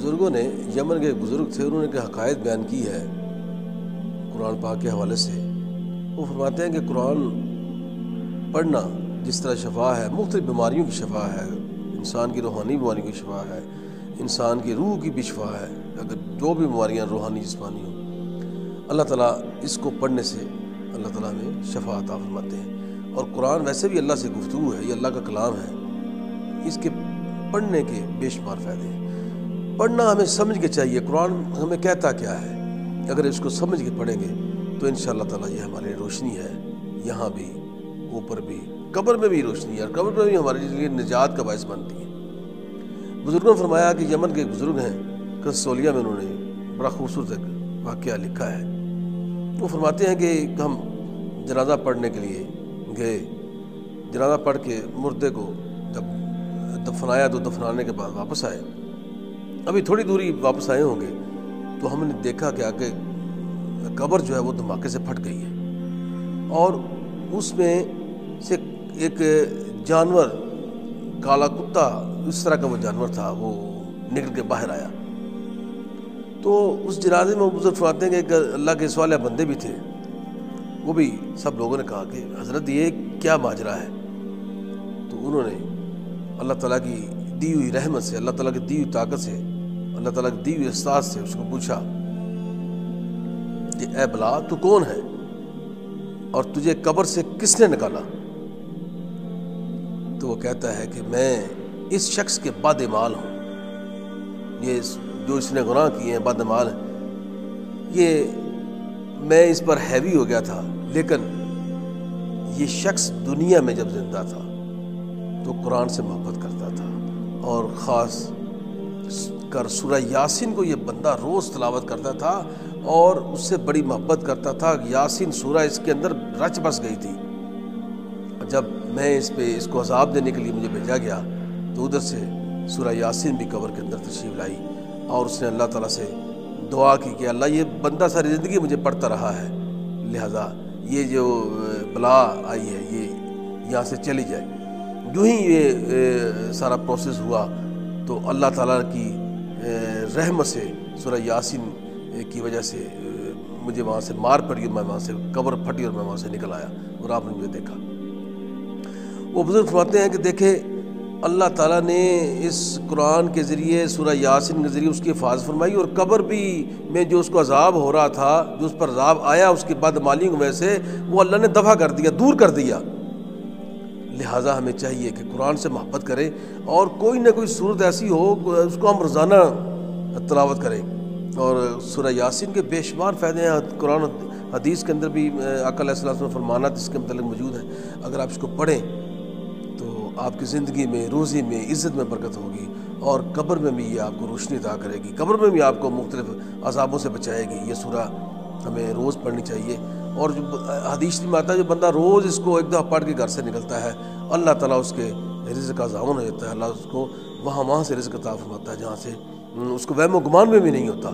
بزرگوں نے یمن کے ایک بزرگ تھے، انہوں نے کہ حقائق بیان کی ہے قرآن پاک کے حوالے سے۔ وہ فرماتے ہیں کہ قرآن پڑھنا جس طرح شفا ہے، مختلف بیماریوں کی شفا ہے، انسان کی روحانی بیماریوں کی شفا ہے، انسان کی روح کی بھی شفا ہے، اگر جو بھی بیماریاں روحانی جسمانی ہوں، اللہ تعالیٰ اس کو پڑھنے سے اللہ تعالیٰ ہمیں شفا عطا فرماتے ہیں۔ اور قرآن ویسے بھی اللہ سے گفتگو ہے، یہ اللہ کا کلام ہے، اس کے پڑھنے کے بے شمار فائدے ہیں۔ پڑھنا ہمیں سمجھ کے چاہیے، قرآن ہمیں کہتا کیا ہے، اگر اس کو سمجھ کے پڑھیں گے تو انشاءاللہ تعالیٰ یہ ہمارے روشنی ہے، یہاں بھی، اوپر بھی، قبر میں بھی روشنی ہے، اور قبر میں بھی ہمارے لیے نجات کا باعث بنتی ہے۔ بزرگوں نے فرمایا کہ یمن کے ایک بزرگ ہیں، کسولیہ میں، انہوں نے بڑا خوبصورت ایک واقعہ لکھا ہے۔ وہ فرماتے ہیں کہ ہم جنازہ پڑھنے کے لیے گئے، جنازہ پڑھ کے مردے کو جب دفنایا تو دفنانے کے بعد واپس آئے، ابھی تھوڑی دوری واپس آئے ہوں گے تو ہم نے دیکھا کہ آگے قبر جو ہے وہ دھماکے سے پھٹ گئی ہے، اور اس میں سے ایک جانور، کالا کتا، اس طرح کا وہ جانور تھا، وہ نکل کے باہر آیا۔ تو اس جنازے میں وہ بزرگ فرماتے ہیں کہ ایک اللہ کے صالح بندے بھی تھے، وہ بھی، سب لوگوں نے کہا کہ حضرت یہ کیا ماجرا ہے؟ تو انہوں نے اللہ تعالیٰ کی دی ہوئی رحمت سے، اللہ تعالیٰ کی دی ہوئی طاقت سے، اللہ تعالیٰ کی دی ہوئی استاد سے اس کو پوچھا کہ اے بلا، تو کون ہے اور تجھے قبر سے کس نے نکالا؟ تو وہ کہتا ہے کہ میں اس شخص کے بدعمال ہوں، یہ جو اس نے گناہ کیے ہیں بدعمال ہیں، یہ میں اس پر ہیوی ہو گیا تھا، لیکن یہ شخص دنیا میں جب زندہ تھا تو قرآن سے محبت کرتا تھا، اور خاص کر سورہ یاسین کو یہ بندہ روز تلاوت کرتا تھا اور اس سے بڑی محبت کرتا تھا۔ یاسین سورہ اس کے اندر رچ بس گئی تھی۔ جب میں اس کو عذاب دینے کے لیے مجھے بھیجا گیا تو ادھر سے سورہ یاسین بھی قبر کے اندر تشریف لائی، اور اس نے اللہ تعالیٰ سے دعا کی کہ اللہ، یہ بندہ ساری زندگی مجھے پڑھتا رہا ہے، لہذا یہ جو بلا آئی ہے یہ یہاں سے چلی جائے۔ جو ہی یہ سارا پروسیس ہوا تو اللہ تعالیٰ کی رحمت سے، سورہ یاسین کی وجہ سے مجھے وہاں سے مار پڑی، اور میں وہاں سے قبر پھٹی اور میں وہاں سے نکل آیا اور آپ نے مجھے دیکھا۔ وہ بزرگ فرماتے ہیں کہ دیکھیں، اللہ تعالیٰ نے اس قرآن کے ذریعے، سورہ یاسین کے ذریعے اس کی حفاظت فرمائی، اور قبر بھی میں جو اس کو عذاب ہو رہا تھا، جو اس پر عذاب آیا اس کی بدعمالیوں کی وجہ سے، وہ اللہ نے دفع کر دیا، دور کر دیا۔ لہٰذا ہمیں چاہیے کہ قرآن سے محبت کریں، اور کوئی نہ کوئی صورت ایسی ہو اس کو ہم روزانہ تلاوت کریں۔ اور سورہ یاسین کے بے شمار فائدے ہیں، قرآن حدیث کے اندر بھی آقا علیہ الصلوۃ والسلام فرمانات اس کے متعلق موجود ہیں۔ اگر آپ اس کو پڑھیں تو آپ کی زندگی میں، روزی میں، عزت میں برکت ہوگی، اور قبر میں بھی یہ آپ کو روشنی عطا کرے گی، قبر میں بھی آپ کو مختلف عذابوں سے بچائے گی۔ یہ سورہ ہمیں روز پڑھنی چاہیے، اور جو حدیث میں آتا ہے جو بندہ روز اس کو ایک دفعہ پڑھ کے گھر سے نکلتا ہے، اللہ تعالیٰ اس کے رزق کا ضامن ہو جاتا ہے، اللہ اس کو وہاں سے رزق عطا فرماتا ہے جہاں سے اس کو وہم و گمان میں بھی نہیں ہوتا۔